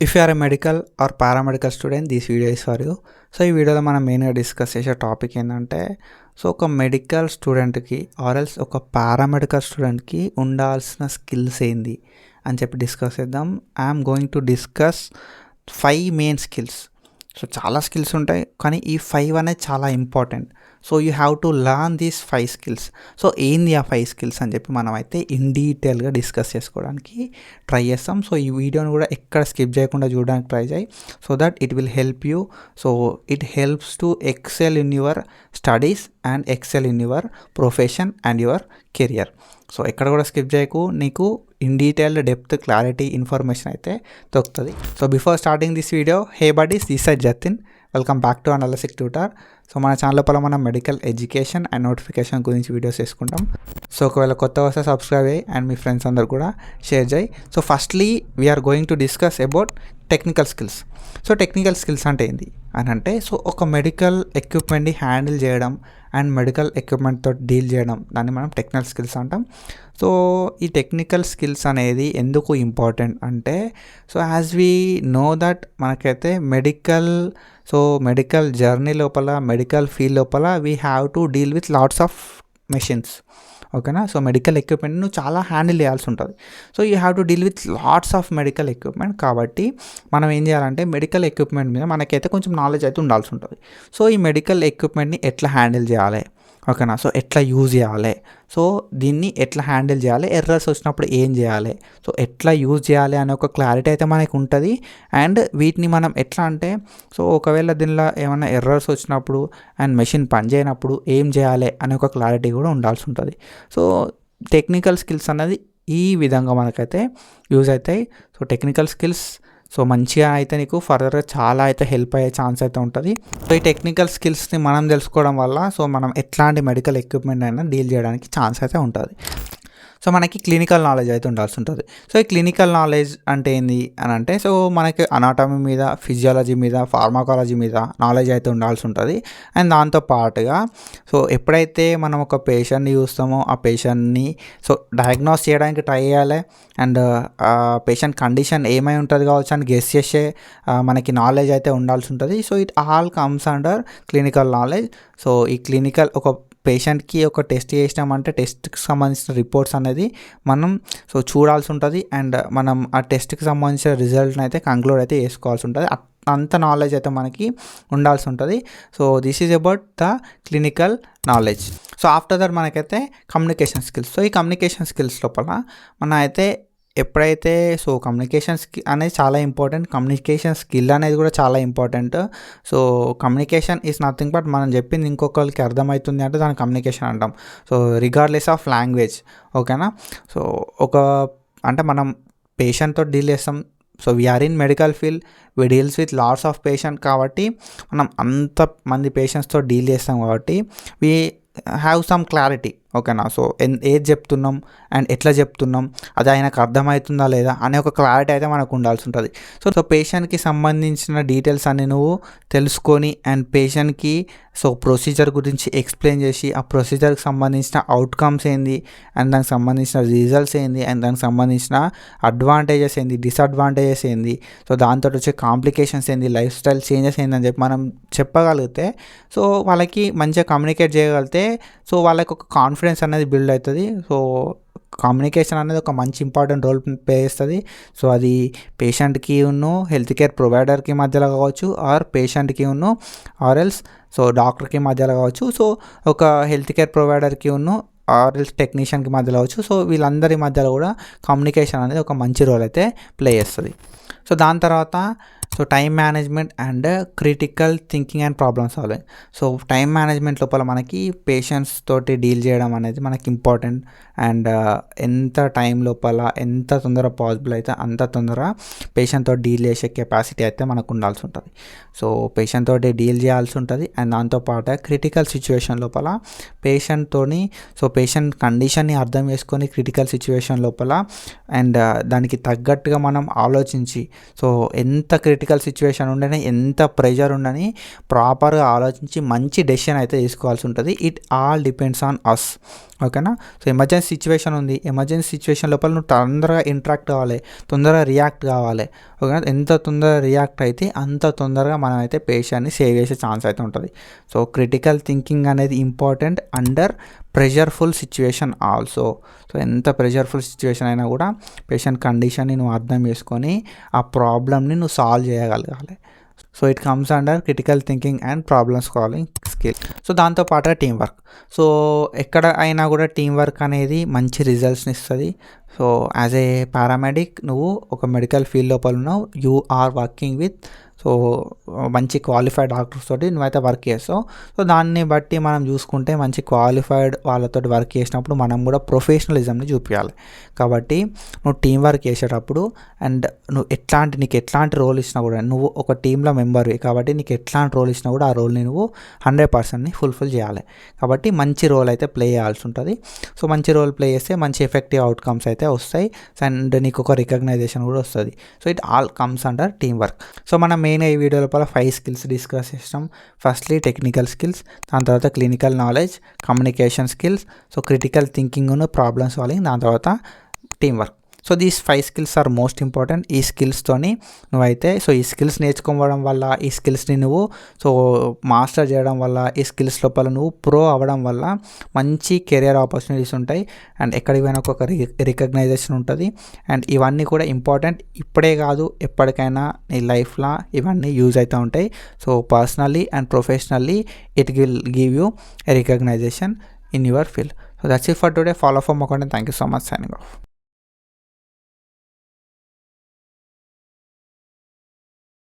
If you are a medical or paramedical student, this video is for you. So ఈ వీడియోలో మనం మెయిన్గా discuss చేసే టాపిక్ ఏంటంటే ఒక మెడికల్ స్టూడెంట్కి ఆర్ఎల్స్ ఒక పారామెడికల్ స్టూడెంట్కి ఉండాల్సిన స్కిల్స్ ఏంది అని చెప్పి డిస్కస్ చేద్దాం. I'm going to discuss 5 main skills. So చాలా స్కిల్స్ ఉంటాయి కానీ ఈ 5 అనేది చాలా important. So you have to learn these 5 skills. So ఏంది ఆ 5 స్కిల్స్ అని చెప్పి మనం అయితే ఇన్ డీటెయిల్గా డిస్కస్ చేసుకోవడానికి ట్రై చేస్తాం. సో ఈ వీడియోని కూడా ఎక్కడ స్కిప్ చేయకుండా చూడడానికి ట్రై చేయి, so that it will help you. So it helps to excel in your studies and excel in your profession and your career. So ఎక్కడ కూడా స్కిప్ చేయకు, నీకు in detailed depth clarity information అయితే దొరుకుతుంది. So before starting this video, hey buddies, this side Jatin, welcome back to Analytic Tutor. So మన channel లోపల మనం medical education and notification గురించి వీడియోస్ చేసుకుంటాం. సో ఒకవేళ కొత్త వస్తే సబ్స్క్రైబ్ అయ్యి అండ్ మీ ఫ్రెండ్స్ అందరు కూడా షేర్ చేయి. So firstly we're going to discuss about technical skills. So technical skills అంటే ఏంటి అని అంటే, సో ఒక మెడికల్ ఎక్విప్మెంట్ని హ్యాండిల్ చేయడం అండ్ మెడికల్ ఎక్విప్మెంట్తో డీల్ చేయడం, దాన్ని మనం టెక్నికల్ స్కిల్స్ అంటాం. సో ఈ టెక్నికల్ స్కిల్స్ అనేది ఎందుకు ఇంపార్టెంట్ అంటే, so as we know that మనకైతే మెడికల్ జర్నీ లోపల, మెడికల్ ఫీల్డ్ లోపల we have to deal with lots of machines. ఓకేనా? సో మెడికల్ ఎక్విప్మెంట్ నువ్వు చాలా హ్యాండిల్ చేయాల్సి ఉంటుంది. So you have to deal with lots of medical equipment. కాబట్టి మనం ఏం చేయాలంటే మెడికల్ ఎక్విప్మెంట్ మీద మనకైతే కొంచెం నాలెడ్జ్ అయితే ఉండాల్సి ఉంటుంది. సో ఈ మెడికల్ ఎక్విప్మెంట్ని ఎట్లా హ్యాండిల్ చేయాలి, ఓకేనా, సో ఎట్లా యూజ్ చేయాలి, సో దీన్ని ఎట్లా హ్యాండిల్ చేయాలి, ఎర్రర్స్ వచ్చినప్పుడు ఏం చేయాలి, సో ఎట్లా యూజ్ చేయాలి అనే ఒక క్లారిటీ అయితే మనకు ఉంటుంది. అండ్ వీటిని మనం ఎట్లా అంటే, సో ఒకవేళ దీనిలో ఏమైనా ఎర్రర్స్ వచ్చినప్పుడు అండ్ మెషిన్ పనిచేయనప్పుడు ఏం చేయాలి అనే ఒక క్లారిటీ కూడా ఉండాల్సి ఉంటుంది. సో టెక్నికల్ స్కిల్స్ అనేది ఈ విధంగా మనకైతే యూజ్ అవుతాయి. సో టెక్నికల్ స్కిల్స్ సో మంచిగా అయితే నీకు ఫర్దర్గా చాలా అయితే హెల్ప్ అయ్యే ఛాన్స్ అయితే ఉంటుంది. సో ఈ టెక్నికల్ స్కిల్స్ని మనం తెలుసుకోవడం వల్ల సో మనం ఎట్లాంటి మెడికల్ ఎక్విప్మెంట్ అయినా డీల్ చేయడానికి ఛాన్స్ అయితే ఉంటుంది. సో మనకి క్లినికల్ నాలెడ్జ్ అయితే ఉండాల్సి ఉంటుంది. సో ఈ క్లినికల్ నాలెడ్జ్ అంటే ఏంది అని అంటే, సో మనకి అనాటమీ మీద, ఫిజియాలజీ మీద, ఫార్మాకాలజీ మీద నాలెడ్జ్ అయితే ఉండాల్సి ఉంటుంది. అండ్ దాంతో పాటుగా సో ఎప్పుడైతే మనం ఒక పేషెంట్ని చూస్తామో ఆ పేషెంట్ని సో డయాగ్నోస్ చేయడానికి ట్రై చేయాలి. అండ్ పేషెంట్ కండిషన్ ఏమై ఉంటుంది కావచ్చు అని గెస్ చేసే మనకి నాలెడ్జ్ అయితే ఉండాల్సి ఉంటుంది. So it all comes under clinical knowledge. So ఈ క్లినికల్ ఒక పేషెంట్కి ఒక టెస్ట్ చేసినామంటే టెస్ట్కి సంబంధించిన రిపోర్ట్స్ అనేది మనం సో చూడాల్సి ఉంటుంది. అండ్ మనం ఆ టెస్ట్కి సంబంధించిన రిజల్ట్ని అయితే కంక్లూడ్ అయితే చేసుకోవాల్సి ఉంటుంది. అంత నాలెడ్జ్ అయితే మనకి ఉండాల్సి ఉంటుంది. So this is about the clinical knowledge. So after that మనకైతే కమ్యూనికేషన్ స్కిల్స్. సో ఈ కమ్యూనికేషన్ స్కిల్స్ లోపల మన అయితే ఎప్పుడైతే సో కమ్యూనికేషన్ అనేది చాలా ఇంపార్టెంట్, కమ్యూనికేషన్ స్కిల్ అనేది కూడా చాలా important. So communication is nothing but మనం చెప్పింది ఇంకొకరికి అర్థమవుతుంది అంటే దాన్ని కమ్యూనికేషన్ అంటాం. సో రిగార్డ్లెస్ ఆఫ్ లాంగ్వేజ్, ఓకేనా. సో అంటే మనం పేషెంట్తో డీల్ చేస్తాం. So we're in medical field, we deals with lots of patient కాబట్టి మనం అంతమంది పేషెంట్స్తో డీల్ చేస్తాం కాబట్టి వీ హ్యావ్ సమ్ క్లారిటీ, ఓకేనా. సో ఏది చెప్తున్నాం అండ్ ఎట్లా చెప్తున్నాం అది ఆయనకు అర్థమవుతుందా లేదా అనే ఒక క్లారిటీ అయితే మనకు ఉండాల్సి ఉంటుంది. సో పేషెంట్కి సంబంధించిన డీటెయిల్స్ అన్ని నువ్వు తెలుసుకొని అండ్ పేషెంట్కి సో ప్రొసీజర్ గురించి ఎక్స్ప్లెయిన్ చేసి ఆ ప్రొసీజర్కి సంబంధించిన అవుట్కమ్స్ ఏంది అండ్ దానికి సంబంధించిన రిజల్ట్స్ ఏంది అండ్ దానికి సంబంధించిన అడ్వాంటేజెస్ ఏంది, డిసడ్వాంటేజెస్ ఏంది, సో దాంతో వచ్చే కాంప్లికేషన్స్ ఏంది, లైఫ్ స్టైల్ చేంజెస్ ఏంది అని చెప్పి మనం చెప్పగలిగితే సో వాళ్ళకి మంచిగా కమ్యూనికేట్ చేయగలిగితే సో వాళ్ళకి ఒక కాన్ఫిడెన్స్ అనేది బిల్డ్ అవుతుంది. సో కమ్యూనికేషన్ అనేది ఒక మంచి ఇంపార్టెంట్ రోల్ ప్లే చేస్తుంది. సో అది పేషెంట్కి హెల్త్ కేర్ ప్రొవైడర్కి మధ్యలో కావచ్చు, ఆర్ పేషెంట్కి ఆర్ఎల్స్ సో డాక్టర్కి మధ్యలో కావచ్చు, సో ఒక హెల్త్ కేర్ ప్రొవైడర్కి ఆర్ఎల్స్ టెక్నీషియన్కి మధ్యలో కావచ్చు. సో వీళ్ళందరి మధ్యలో కూడా కమ్యూనికేషన్ అనేది ఒక మంచి రోల్ అయితే ప్లే చేస్తుంది. సో దాని తర్వాత so time management and critical thinking and problem solving. So time management లోపల మనకి పేషెంట్స్ తోటి డీల్ చేయడం అనేది మనకి ఇంపార్టెంట్. అండ్ ఎంత టైం లోపల ఎంత తొందర పాసిబుల్ అయితే అంత తొందర పేషెంట్తో డీల్ చేసే కెపాసిటీ అయితే మనకు ఉండాల్సి ఉంటుంది. సో పేషెంట్ తోటి డీల్ చేయాల్సి ఉంటుంది. అండ్ దాంతోపాటు క్రిటికల్ సిచ్యువేషన్ లోపల పేషెంట్తోని సో పేషెంట్ కండిషన్ని అర్థం చేసుకొని క్రిటికల్ సిచ్యువేషన్ లోపల అండ్ దానికి తగ్గట్టుగా మనం ఆలోచించి సో ఎంత క్రిటికల్ సిచ్యువేషన్ ఉండని, ఎంత ప్రెషర్ ఉండని ప్రాపర్గా ఆలోచించి మంచి డెసిషన్ అయితే తీసుకోవాల్సి ఉంటుంది. It all depends on us, ఓకేనా. సో ఎమర్జెన్సీ సిచ్యువేషన్ ఉంది, ఎమర్జెన్సీ సిచ్యువేషన్ లోపల నువ్వు తొందరగా ఇంటరాక్ట్ కావాలి, తొందరగా రియాక్ట్ కావాలి. ఓకేనా. ఎంత తొందరగా రియాక్ట్ అయితే అంత తొందరగా మనం అయితే పేషెంట్ని సేవ్ చేసే ఛాన్స్ అయితే ఉంటుంది. సో క్రిటికల్ థింకింగ్ అనేది important under pressureful situation also. So ఎంత ప్రెషర్ఫుల్ సిచ్యువేషన్ అయినా కూడా పేషెంట్ కండిషన్ని నువ్వు అర్థం చేసుకొని ఆ ప్రాబ్లమ్ని నువ్వు సాల్వ్ చేయగలగాలి. So it comes under critical thinking and problem solving skill. So దాంతోపాటుగా టీం వర్క్. సో ఎక్కడ అయినా కూడా టీం వర్క్ అనేది మంచి రిజల్ట్స్ని ఇస్తుంది. సో యాజ్ ఏ పారామెడిక్ నువ్వు ఒక మెడికల్ ఫీల్డ్ లోపల ఉన్నావు, you are working with so మంచి క్వాలిఫైడ్ డాక్టర్స్ తోటి నువ్వైతే వర్క్ చేస్తావు. సో దాన్ని బట్టి మనం చూసుకుంటే మంచి క్వాలిఫైడ్ వాళ్ళతో వర్క్ చేసినప్పుడు మనం కూడా ప్రొఫెషనలిజంని చూపించాలి. కాబట్టి నువ్వు టీం వర్క్ చేసేటప్పుడు అండ్ నీకు ఎట్లాంటి రోల్ ఇచ్చినా కూడా నువ్వు ఒక టీంలో మెంబర్వి కాబట్టి నీకు ఎట్లాంటి రోల్ ఇచ్చినా కూడా ఆ రోల్ని నువ్వు 100%ని ఫుల్ఫిల్ చేయాలి. కాబట్టి మంచి రోల్ అయితే ప్లే చేయాల్సి ఉంటుంది. సో మంచి రోల్ ప్లే చేస్తే మంచి ఎఫెక్టివ్ అవుట్కమ్స్ అయితే వస్తాయి అండ్ నీకు ఒక రికగ్నైజేషన్ కూడా వస్తుంది. So it all comes under team work. So మనం మెయిన్గా ఈ వీడియో లోపల 5 స్కిల్స్ డిస్కస్ చేస్తాం. ఫస్ట్లీ టెక్నికల్ స్కిల్స్, దాని తర్వాత clinical knowledge, communication skills, so critical thinking, problem solving, దాని తర్వాత team work. So these 5 skills are most important. ఈ స్కిల్స్తోని నువ్వైతే సో ఈ స్కిల్స్ నేర్చుకోవడం వల్ల, ఈ స్కిల్స్ని నువ్వు సో మాస్టర్ చేయడం వల్ల, ఈ స్కిల్స్ లోపల నువ్వు ప్రో అవ్వడం వల్ల మంచి కెరియర్ ఆపర్చునిటీస్ ఉంటాయి అండ్ ఎక్కడికి పోయినా ఒక రికగ్నైజేషన్ ఉంటుంది. అండ్ ఇవన్నీ కూడా ఇంపార్టెంట్, ఇప్పుడే కాదు ఎప్పటికైనా నీ లైఫ్లో ఇవన్నీ యూజ్ అవుతూ ఉంటాయి. So personally and professionally it will give you a recognition in your field. So that's it for today. Follow for more content. Thank you so much. Signing off.